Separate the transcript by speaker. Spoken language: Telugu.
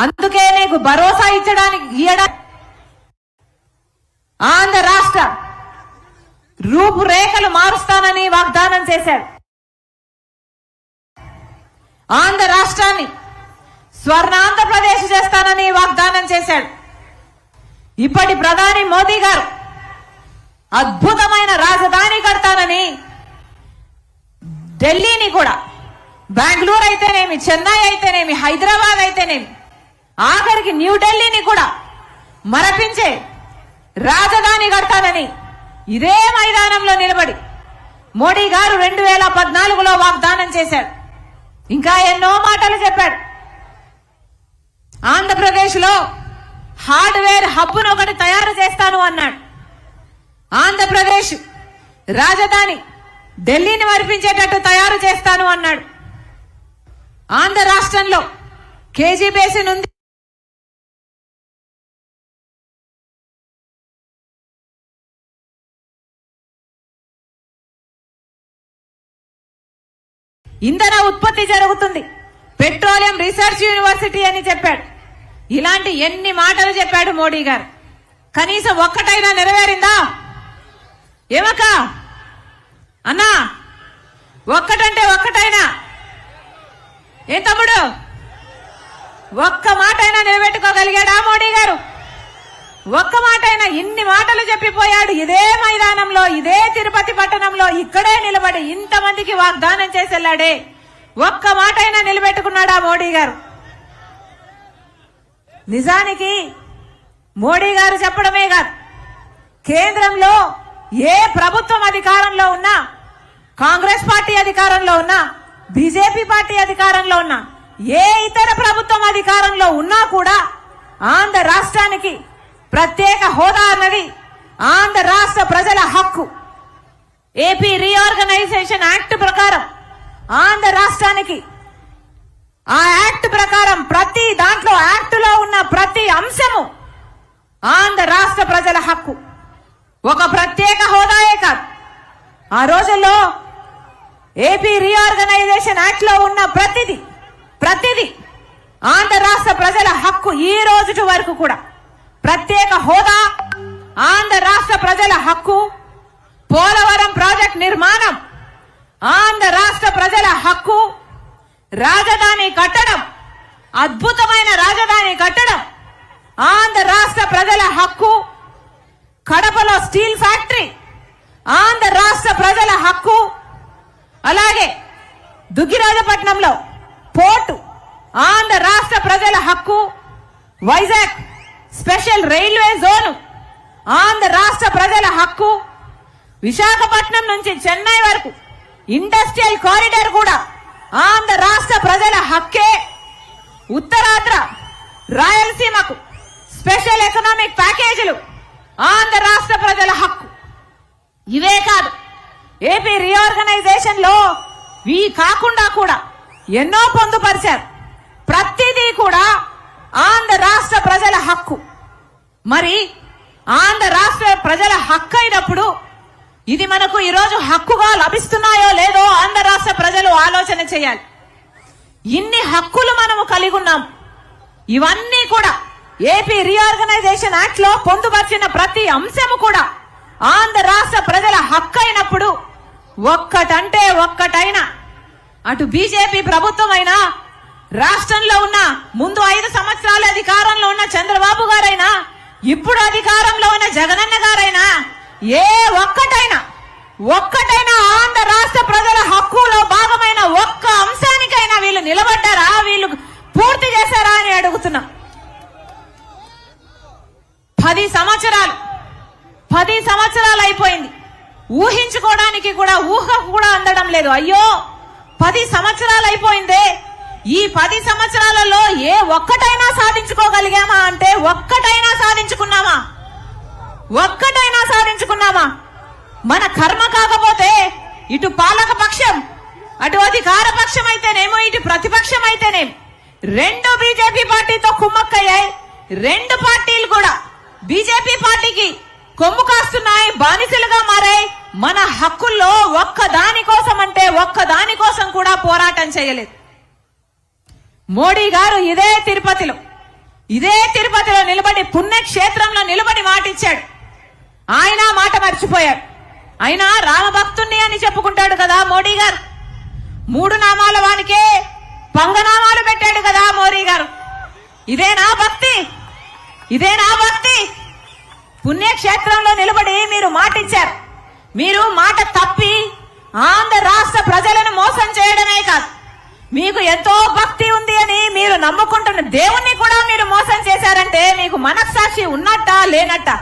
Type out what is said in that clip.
Speaker 1: అందుకే నీకు భరోసా ఇయ్యడానికి ఆంధ్ర రాష్ట్ర రూపురేఖలు మారుస్తానని వాగ్దానం చేశాడు. ఆంధ్ర రాష్ట్రాన్ని స్వర్ణాంధ్రప్రదేశ్ చేస్తానని వాగ్దానం చేశాడు. ఇప్పటి ప్రధాని మోదీ గారు అద్భుతమైన రాజధాని కడతానని ఢిల్లీని కూడా, బెంగళూరు అయితేనేమి, చెన్నై అయితేనేమి, హైదరాబాద్ అయితేనేమి, ఆఖరికి న్యూఢిల్లీని కూడా మరపించే రాజధాని కడతానని ఇదే మైదానంలో నిలబడి మోడీ గారు 2014లో వాగ్దానం చేశాడు. ఇంకా ఎన్నో మాటలు చెప్పాడు. ఆంధ్రప్రదేశ్ లో హార్డ్వేర్ హబ్ను ఒకటి తయారు చేస్తాను అన్నాడు. ఆంధ్రప్రదేశ్ రాజధాని ఢిల్లీని మరిపించేటట్టు తయారు చేస్తాను అన్నాడు. ఆంధ్ర రాష్ట్రంలో కేజీ బేసిన్ ఉంది. ఇంధన ఉత్పత్తి జరుగుతుంది. పెట్రోలియం రీసెర్చ్ యూనివర్సిటీ అని చెప్పాడు. ఇలాంటి ఎన్ని మాటలు చెప్పాడు మోడీ గారు. కనీసం ఒక్కటైనా నెరవేరిందా? ఏమక్క అన్నా, ఒక్కటంటే ఒక్కటైనా, ఏ తమ్ముడు, ఒక్క మాటైనా నిలబెట్టుకోగలిగాడా మోడీ గారు? ఒక్క మాటైనా? ఇన్ని మాటలు చెప్పిపోయాడు. ఇదే మైదానంలో, ఇదే తిరుపతి పట్టణంలో ఇక్కడే నిలబడి ఇంతమందికి వాగ్దానం చేసేలాడే ఒక్క మాటైనా నిలబెట్టుకున్నాడా మోడీ గారు? నిజానికి మోడీ గారు చెప్పడమే కాదు, కేంద్రంలో ఏ ప్రభుత్వం అధికారంలో ఉన్నా, కాంగ్రెస్ పార్టీ అధికారంలో ఉన్నా, బీజేపీ పార్టీ అధికారంలో ఉన్నా, ఏ ఇతర ప్రభుత్వం అధికారంలో ఉన్నా కూడా ఆంధ్ర రాష్ట్రానికి ప్రత్యేక హోదా అన్నది ఆంధ్ర రాష్ట్ర ప్రజల హక్కు. ఏపీ రీఆర్గనైజేషన్ యాక్ట్ ప్రకారం ఆంధ్ర రాష్ట్రానికి, ఆ యాక్ట్ ప్రకారం ప్రతి దాంట్లో, యాక్ట్ లో ఉన్న ప్రతి అంశము ఆంధ్ర రాష్ట్ర ప్రజల హక్కు. ఒక ప్రత్యేక హోదాయే కాదు, ఆ రోజుల్లో ఏపీ రీఆర్గనైజేషన్ యాక్ట్ లో ఉన్న ప్రతిది ఆంధ్ర రాష్ట్ర ప్రజల హక్కు. ఈ రోజు వరకు కూడా ప్రత్యేక హోదా ఆంధ్ర రాష్ట్ర ప్రజల హక్కు. పోలవరం ప్రాజెక్ట్ నిర్మాణం ఆంధ్ర రాష్ట్ర ప్రజల హక్కు. రాజధాని కట్టడం, అద్భుతమైన రాజధాని కట్టడం ఆంధ్ర రాష్ట్ర ప్రజల హక్కు. కడపలో స్టీల్ ఫ్యాక్టరీ ఆంధ్ర రాష్ట్ర ప్రజల హక్కు. అలాగే దుగ్గిరాజపట్నంలో పోర్టు ఆంధ్ర రాష్ట్ర ప్రజల హక్కు. Vizag special railway zone Andhra రాష్ట్ర ప్రజల హక్కు. విశాఖపట్నం నుంచి చెన్నై వరకు ఇండస్ట్రియల్ కారిడార్ కూడా ఆంధ్ర రాష్ట్ర ప్రజల హక్కే. ఉత్తరాంధ్ర రాయలసీమకు స్పెషల్ ఎకనామిక్ ప్యాకేజీలు ఆంధ్ర రాష్ట్ర ప్రజల హక్కు. ఇవే కాదు, ఏపీ రీఆర్గనైజేషన్ లో ఇవి కాకుండా కూడా ఎన్నో పొందుపరిచారు. ప్రతిదీ కూడా ఆంధ్ర రాష్ట్ర ప్రజల హక్కు. మరి ఆంధ్ర రాష్ట్ర ప్రజల హక్కు అయినప్పుడు ఇది మనకు ఈరోజు హక్కుగా లభిస్తున్నాయో లేదో ఆంధ్ర రాష్ట్ర ప్రజలు ఆలోచన చేయాలి. ఇన్ని హక్కులు మనము కలిగి ఉన్నాం. ఇవన్నీ కూడా ఏపీ రీఆర్గనైజేషన్ యాక్ట్ లో పొందుపరిచిన ప్రతి అంశము కూడా ఆంధ్ర రాష్ట్ర ప్రజల హక్కు అయినప్పుడు ఒక్కటంటే ఒక్కటైనా అటు బీజేపీ ప్రభుత్వం అయినా, రాష్ట్రంలో ఉన్న ముందు 5 సంవత్సరాల అధికారంలో ఉన్న చంద్రబాబు గారైనా, ఇప్పుడు అధికారంలో ఉన్న జగనన్న గారైనా, ఏ ఒక్కటైనా ఆంధ్ర రాష్ట్ర ప్రజల హక్కులో భాగమైన ఒక్క అంశానికైనా వీళ్ళు నిలబడ్డారా, వీళ్ళు పూర్తి చేశారా అని అడుగుతున్నా. 10 సంవత్సరాలు అయిపోయింది. ఊహించుకోవడానికి కూడా ఊహకు కూడా అందడం లేదు. అయ్యో 10 సంవత్సరాలు అయిపోయిందే, ఈ 10 సంవత్సరాలలో ఏ ఒక్కటైనా సాధించుకోగలిగామా అంటే ఒక్కటైనా సాధించుకున్నామా? మన కర్మ కాకపోతే ఇటు పాలక పక్షం, అటు అధికార పక్షం అయితేనేమో, ఇటు ప్రతిపక్షం అయితేనేమి, 2 బీజేపీ పార్టీతో కుమ్మక్కయ్యాయి. 2 పార్టీలు కూడా బీజేపీ పార్టీకి కొమ్ము కాస్తున్నాయి, బానిసలుగా మారాయి. మన హక్కుల్లో ఒక్కదాని కోసం కూడా పోరాటం చేయలేదు. మోడీ గారు ఇదే తిరుపతిలో ఇదే తిరుపతిలో నిలబడి పుణ్యక్షేత్రంలో నిలబడి మాట ఇచ్చాడు. ఆయన మాట మర్చిపోయాడు. ఆయన రామభక్తుణ్ణి అని చెప్పుకుంటాడు కదా మోడీ గారు. 3 నామాల వానికే పంగనామాలు పెట్టాడు కదా మోడీ గారు. ఇదేనా భక్తి? ఇదేనా భక్తి? పుణ్యక్షేత్రంలో నిలబడి మీరు మాట ఇచ్చారు. మీరు మాట తప్పి ఆంధ్ర రాష్ట్ర ప్రజలను మోసం చేయడమే కాదు, మీకు ఎంతో భక్తి ఉంది అని మీరు నమ్ముకుంటున్న దేవుణ్ణి కూడా మీరు మోసం చేశారంటే మీకు మనస్సాక్షి ఉన్నట్టా లేనట్టా?